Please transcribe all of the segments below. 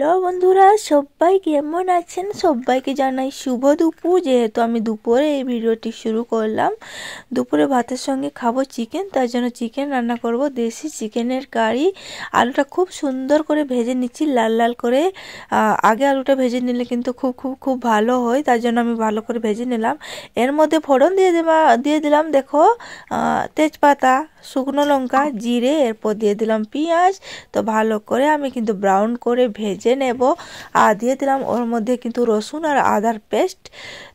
Hello বন্ধুরা, সবাই কেমন আছেন? সবাইকে জানাই শুভ দুপুর। যেহেতু আমি দুপুরে এই ভিডিওটি শুরু করলাম, দুপুরে ভাতের সঙ্গে খাবো চিকেন, তার জন্য চিকেন রান্না করব। দেশি চিকেনের কারি। আলুটা খুব সুন্দর করে ভেজে নিচ্ছি, লাল লাল করে। আগে আলুটা ভেজে নিলে কিন্তু খুব ভালো হয়, তার জন্য আমি ভালো করে ভেজে নিলাম। এর মধ্যে ফোড়ন দিয়ে দিলাম দেখো, তেজপাতা, শুকনো লঙ্কা, জিরে, এরপর দিয়ে দিলাম পেঁয়াজ। তো ভালো করে আমি কিন্তু ব্রাউন করে ভেজে নেব। আর দিয়ে দিলাম ওর মধ্যে কিন্তু রসুন আর আদার পেস্ট।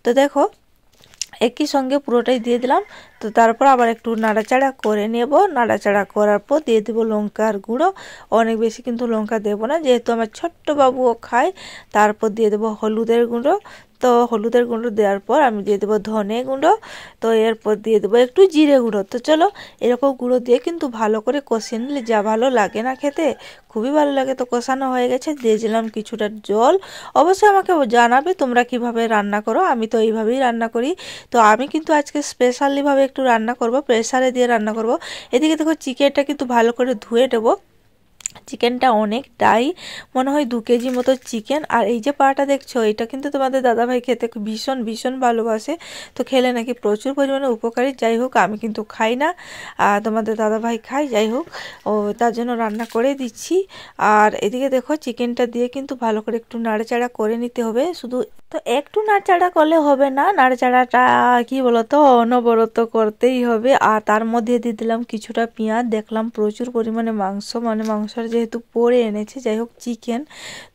তো দেখো একই সঙ্গে পুরোটাই দিয়ে দিলাম। তো তারপর আবার একটু নাড়াচাড়া করে নেব। নাড়াচাড়া করার পর দিয়ে দেবো লঙ্কার গুঁড়ো। অনেক বেশি কিন্তু লঙ্কা দেবো না, যেহেতু আমার ছোট্ট বাবুও খায়। তারপর দিয়ে দেবো হলুদের গুঁড়ো। তো হলুদের গুঁড়ো দেওয়ার পর আমি দিয়ে দেবো ধনে গুঁড়ো। তো এরপর দিয়ে দেবো একটু জিরে গুঁড়ো। তো চলো এরকম গুঁড়ো দিয়ে কিন্তু ভালো করে কষিয়ে নিলে যা ভালো লাগে না খেতে, খুবই ভালো লাগে। তো কষানো হয়ে গেছে, দিয়ে দিলাম কিছুটা জল। অবশ্যই আমাকে জানাবে তোমরা কিভাবে রান্না করো, আমি তো এইভাবেই রান্না করি। তো আমি কিন্তু আজকে স্পেশালিভাবে একটু রান্না করব, প্রেসারে দিয়ে রান্না করব। এদিকে দেখো চিকেনটা কিন্তু ভালো করে ধুয়ে দেবো। চিকেনটা অনেকটাই, মনে হয় 2 কেজি মতো চিকেন। আর এই যে পাটা দেখছো, এটা কিন্তু তোমাদের দাদাভাই খেতে ভীষণ ভীষণ ভালোবাসে। তো খেলে নাকি প্রচুর পরিমাণে উপকারী। যাই হোক আমি কিন্তু খাই না, তোমাদের দাদাভাই খাই। যাই হোক তার জন্য রান্না করে দিচ্ছি। আর এদিকে দেখো চিকেনটা দিয়ে কিন্তু ভালো করে একটু নাড়াচাড়া করে নিতে হবে। শুধু তো একটু নাড়াচাড়া করলে হবে না, নাড়াচাড়াটা কি বলতো অনবরত করতেই হবে। আর তার মধ্যে দিয়ে দিলাম কিছুটা পেঁয়াজ। দেখলাম প্রচুর পরিমাণে মাংস, মানে মাংসর যেহেতু পরে এনেছে, যাই হোক চিকেন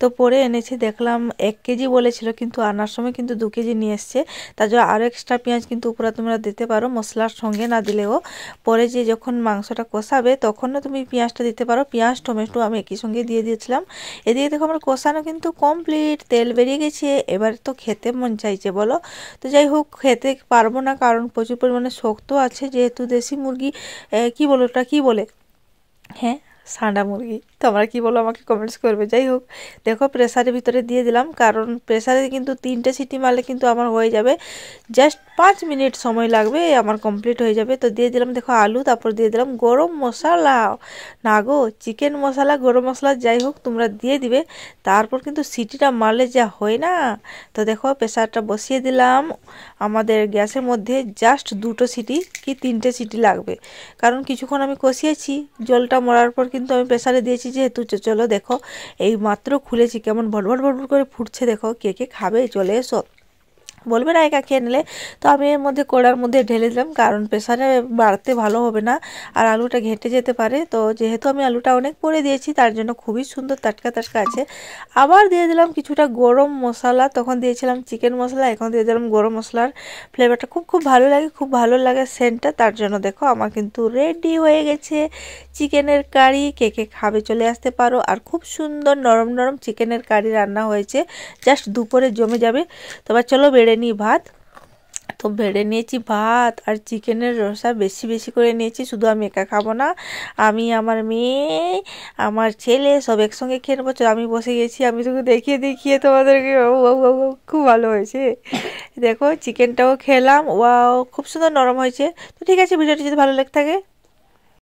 তো পরে এনেছে। দেখলাম 1 কেজি বলেছিল, কিন্তু আনার সময় কিন্তু 2 কেজি নিয়ে এসছে। তার জন্য আরও এক্সট্রা পেঁয়াজ কিন্তু উপরে তোমরা দিতে পারো, মশলার সঙ্গে না দিলেও। পরে যে যখন মাংসটা কষাবে তখনও তুমি পেঁয়াজটা দিতে পারো। পেঁয়াজ টমেটো আমি একই সঙ্গে দিয়ে দিয়েছিলাম। এদিকে দেখো আমার কষানো কিন্তু কমপ্লিট, তেল বেরিয়ে গেছে। এবার তো খেতে মন চাইছে বলো। তো যাই হোক খেতে পারবো না, কারণ প্রচুর পরিমাণে শক্ত আছে, যেহেতু দেশি মুরগি। কি বলো ওটা, কি বলে? হ্যাঁ, সান্ডা মুরগি। তোমরা কি বলো আমাকে কমেন্টস করবে। যাই হোক দেখো প্রেসারের ভিতরে দিয়ে দিলাম, কারণ প্রেসারে কিন্তু 3টে সিটি মারলে কিন্তু আমার হয়ে যাবে। জাস্ট 5 মিনিট সময় লাগবে, আমার কমপ্লিট হয়ে যাবে। তো দিয়ে দিলাম দেখো আলু, তারপর দিয়ে দিলাম গরম মশলা। না গো, চিকেন মশলা, গরম মশলা যাই হোক তোমরা দিয়ে দিবে। তারপর কিন্তু সিটিটা মারলে যা হয় না। তো দেখো প্রেসারটা বসিয়ে দিলাম আমাদের গ্যাসের মধ্যে। জাস্ট 2টো সিটি কি 3টে সিটি লাগবে, কারণ কিছুক্ষণ আমি কষিয়েছি। জলটা মরার পর কিন্তু আমি প্রেসারে দিয়েছি যেহেতু। চলো দেখো এই মাত্র খুলেছি, কেমন ভটভট ভটভট করে ফুটছে। দেখো কে কে খাবে চলে এসো, বলবে না একা খেয়ে নিলে। তো আমি এর মধ্যে কড়ার মধ্যে ঢেলে দিলাম, কারণ প্রেসারে বাড়তে ভালো হবে না, আর আলুটা ঘেঁটে যেতে পারে। তো যেহেতু আমি আলুটা অনেক পরে দিয়েছি, তার জন্য খুবই সুন্দর টাটকা টাটকা আছে। আবার দিয়ে দিলাম কিছুটা গরম মশলা। তখন দিয়েছিলাম চিকেন মশলা, এখন দিয়ে দিলাম গরম মশলার ফ্লেভারটা খুব ভালো লাগে, খুব ভালো লাগে সেন্টটা। তার জন্য দেখো আমার কিন্তু রেডি হয়ে গেছে চিকেনের কারি। কে কে খাবে চলে আসতে পারো। আর খুব সুন্দর নরম নরম চিকেনের কারি রান্না হয়েছে, জাস্ট দুপুরে জমে যাবে। তবে চলো বেড়ে নিই ভাত। তো বেড়ে নিয়েছি ভাত, আর চিকেনের রসা বেশি বেশি করে নিয়েছি। শুধু আমি একা খাবো না, আমি, আমার মেয়ে, আমার ছেলে সব একসঙ্গে খেয়ে নেবো। আমি বসে গেছি, আমি তোকে দেখিয়ে দেখিয়ে তোমাদেরকে। খুব ভালো হয়েছে। দেখো চিকেনটাও খেলাম, ওয়াও খুব সুন্দর নরম হয়েছে। তো ঠিক আছে, ভিডিওটি যদি ভালো লেগে থাকে